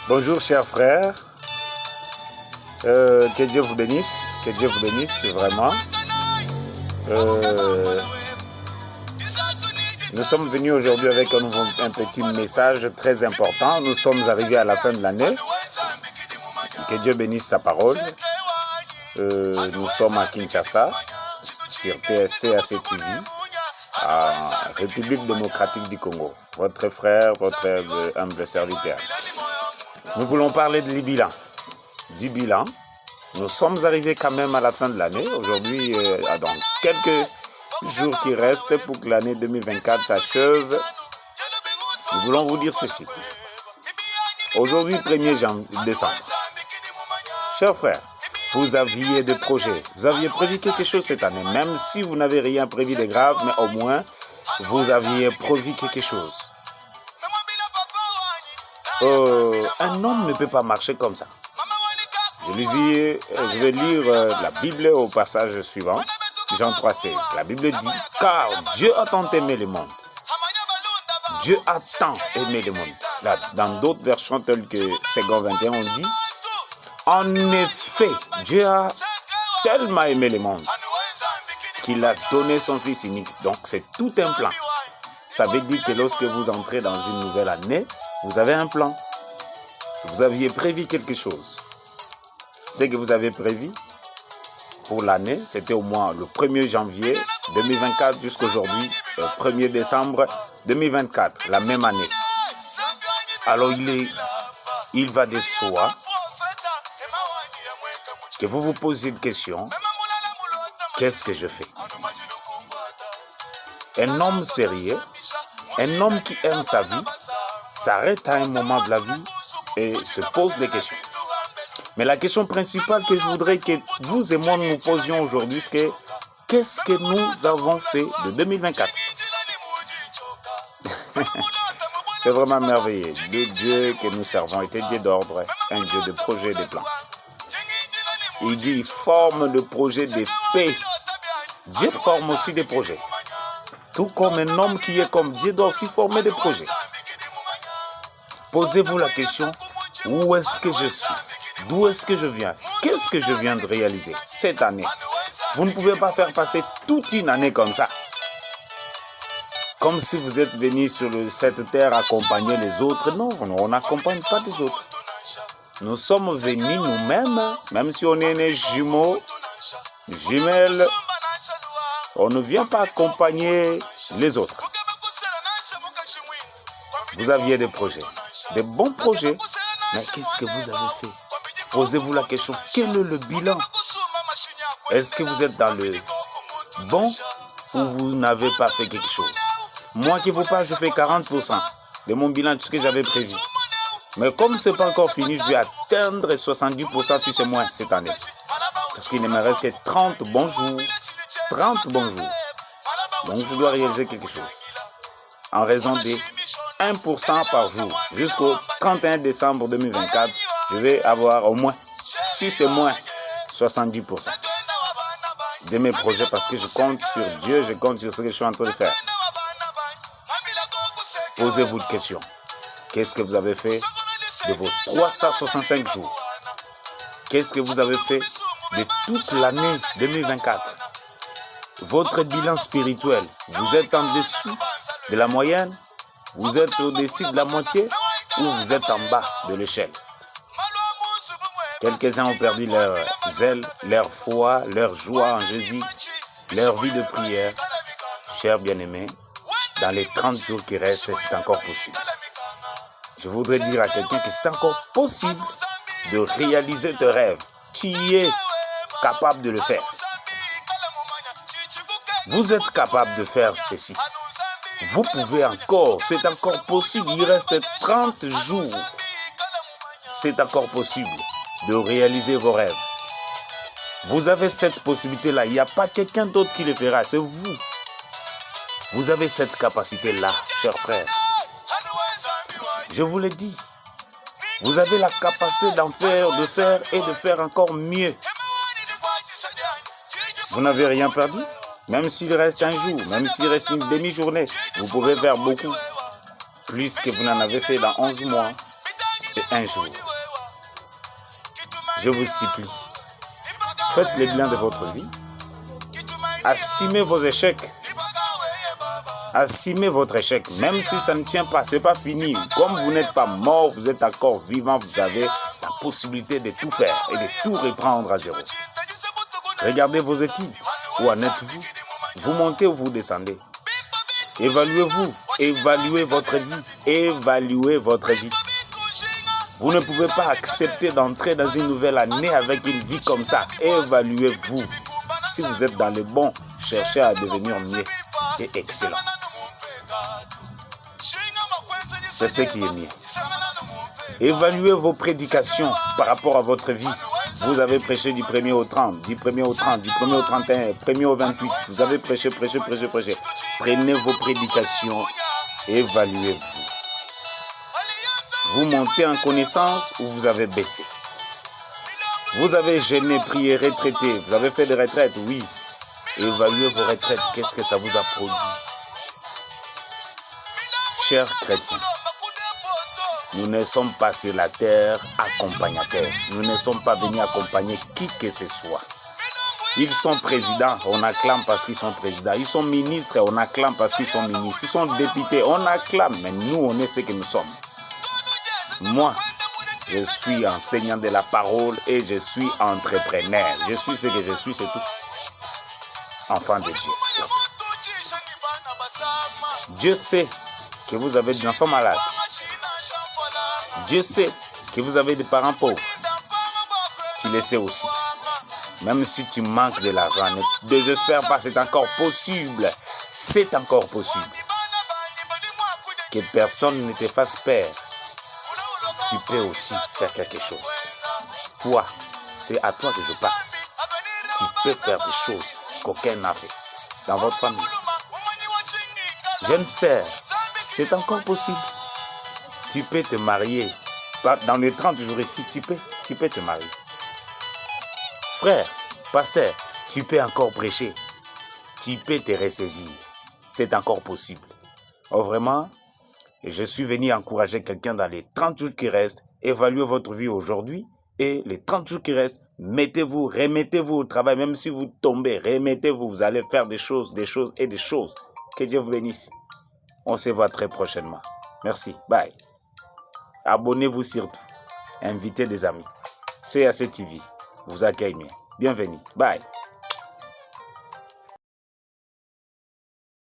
Bonjour chers frères, que Dieu vous bénisse, vraiment. Nous sommes venus aujourd'hui avec un petit message très important. Nous sommes arrivés à la fin de l'année. Que Dieu bénisse sa parole. Nous sommes à Kinshasa, sur TSC ACTV, en République démocratique du Congo. Votre frère, votre humble serviteur. Nous voulons parler du bilan. Nous sommes arrivés quand même à la fin de l'année. Aujourd'hui, dans quelques jours qui restent pour que l'année 2024 s'achève, nous voulons vous dire ceci. Aujourd'hui, 1er décembre. Chers frères, vous aviez des projets. Vous aviez prévu quelque chose cette année. Même si vous n'avez rien prévu de grave, mais au moins, vous aviez prévu quelque chose. Un homme ne peut pas marcher comme ça. Je vais lire la Bible au passage suivant, Jean 3,16. La Bible dit, car Dieu a tant aimé le monde. Dieu a tant aimé le monde. Là, dans d'autres versions telles que 2 21, on dit, en effet, Dieu a tellement aimé le monde qu'il a donné son Fils unique. Donc, c'est tout un plan. Ça veut dire que lorsque vous entrez dans une nouvelle année, vous avez un plan. Vous aviez prévu quelque chose. Ce que vous avez prévu pour l'année, c'était au moins le 1er janvier 2024 jusqu'aujourd'hui, 1er décembre 2024, la même année. Alors, il va de soi que vous vous posez une question, qu'est-ce que je fais? Un homme sérieux, un homme qui aime sa vie, s'arrête à un moment de la vie et se pose des questions. Mais la question principale que je voudrais que vous et moi nous posions aujourd'hui, c'est qu'est-ce que nous avons fait de 2024? C'est vraiment merveilleux. Le Dieu que nous servons est un Dieu d'ordre, un Dieu de projet et de plans. Il dit, il forme le projet de paix. Dieu forme aussi des projets. Tout comme un homme qui est comme Dieu doit aussi former des projets. Posez-vous la question, où est-ce que je suis? D'où est-ce que je viens? Qu'est-ce que je viens de réaliser cette année? Vous ne pouvez pas faire passer toute une année comme ça. Comme si vous êtes venu sur cette terre accompagner les autres. Non, on n'accompagne pas les autres. Nous sommes venus nous-mêmes, même si on est nés jumeaux, jumelles, on ne vient pas accompagner les autres. Vous aviez des projets, des bons projets, mais qu'est-ce que vous avez fait? Posez-vous la question, quel est le bilan? Est-ce que vous êtes dans le bon ou vous n'avez pas fait quelque chose? Moi qui vous parle, je fais 40% de mon bilan de ce que j'avais prévu. Mais comme ce n'est pas encore fini, je vais atteindre 70% si c'est moins cette année. Parce qu'il ne me reste que 30 bons jours. 30 bons jours. Donc je dois réaliser quelque chose. En raison de 1% par jour. Jusqu'au 31 décembre 2024, je vais avoir au moins, si c'est moins, 70% de mes projets parce que je compte sur Dieu, je compte sur ce que je suis en train de faire. Posez-vous une question. Qu'est-ce que vous avez fait de vos 365 jours? Qu'est-ce que vous avez fait de toute l'année 2024? Votre bilan spirituel, vous êtes en dessous de la moyenne? Vous êtes au-dessus de la moitié? Ou vous êtes en bas de l'échelle? Quelques-uns ont perdu leur zèle, leur foi, leur joie en Jésus, leur vie de prière. Chers bien-aimés, dans les 30 jours qui restent, c'est encore possible. Je voudrais dire à quelqu'un que c'est encore possible de réaliser tes rêves. Tu es capable de le faire. Vous êtes capable de faire ceci. Vous pouvez encore, c'est encore possible. Il reste 30 jours. C'est encore possible de réaliser vos rêves. Vous avez cette possibilité-là. Il n'y a pas quelqu'un d'autre qui le fera. C'est vous. Vous avez cette capacité-là, chers frères. Je vous l'ai dit. Vous avez la capacité d'en faire, de faire et de faire encore mieux. Vous n'avez rien perdu. Même s'il reste un jour, même s'il reste une demi-journée, vous pouvez faire beaucoup. Plus que vous n'en avez fait dans 11 mois. Et un jour, je vous supplie, faites le bilan de votre vie, assumez vos échecs, assumez votre échec, même si ça ne tient pas, ce n'est pas fini. Comme vous n'êtes pas mort, vous êtes encore vivant, vous avez la possibilité de tout faire et de tout reprendre à zéro. Regardez vos études, où en êtes-vous? Vous montez ou vous descendez? Évaluez-vous, évaluez votre vie, évaluez votre vie. Vous ne pouvez pas accepter d'entrer dans une nouvelle année avec une vie comme ça. Évaluez-vous. Si vous êtes dans le bon, cherchez à devenir mieux et excellent. C'est ce qui est mieux. Évaluez vos prédications par rapport à votre vie. Vous avez prêché du 1er au 30, du 1er au 30, du 1er au 31, 1er au 28. Vous avez prêché. Prenez vos prédications, évaluez-vous. Vous montez en connaissance ou vous avez baissé? Vous avez jeûné, prié, retraité. Vous avez fait des retraites, oui. Évaluez vos retraites. Qu'est-ce que ça vous a produit? Chers chrétiens, nous ne sommes pas sur la terre accompagnateurs. Nous ne sommes pas venus accompagner qui que ce soit. Ils sont présidents, on acclame parce qu'ils sont présidents. Ils sont ministres, on acclame parce qu'ils sont ministres. Ils sont députés, on acclame. Mais nous, on est ce que nous sommes. Moi, je suis enseignant de la parole et je suis entrepreneur. Je suis ce que je suis, c'est tout. Enfant de Dieu, c'est tout. Dieu sait que vous avez des enfants malades. Dieu sait que vous avez des parents pauvres. Tu le sais aussi. Même si tu manques de l'argent, ne désespère pas, c'est encore possible. C'est encore possible. Que personne ne te fasse peur. Tu peux aussi faire quelque chose. Toi, c'est à toi que je parle. Tu peux faire des choses qu'aucun n'a fait dans votre famille. Jeune sœur, c'est encore possible. Tu peux te marier. Dans les 30 jours ici, tu peux te marier. Frère, pasteur, tu peux encore prêcher. Tu peux te ressaisir. C'est encore possible. Oh, vraiment, je suis venu encourager quelqu'un dans les 30 jours qui restent. Évaluez votre vie aujourd'hui et les 30 jours qui restent, mettez-vous, remettez-vous au travail. Même si vous tombez, remettez-vous. Vous allez faire des choses. Que Dieu vous bénisse. On se voit très prochainement. Merci. Bye. Abonnez-vous surtout. Invitez des amis. CAC TV vous accueille bien. Bienvenue. Bye.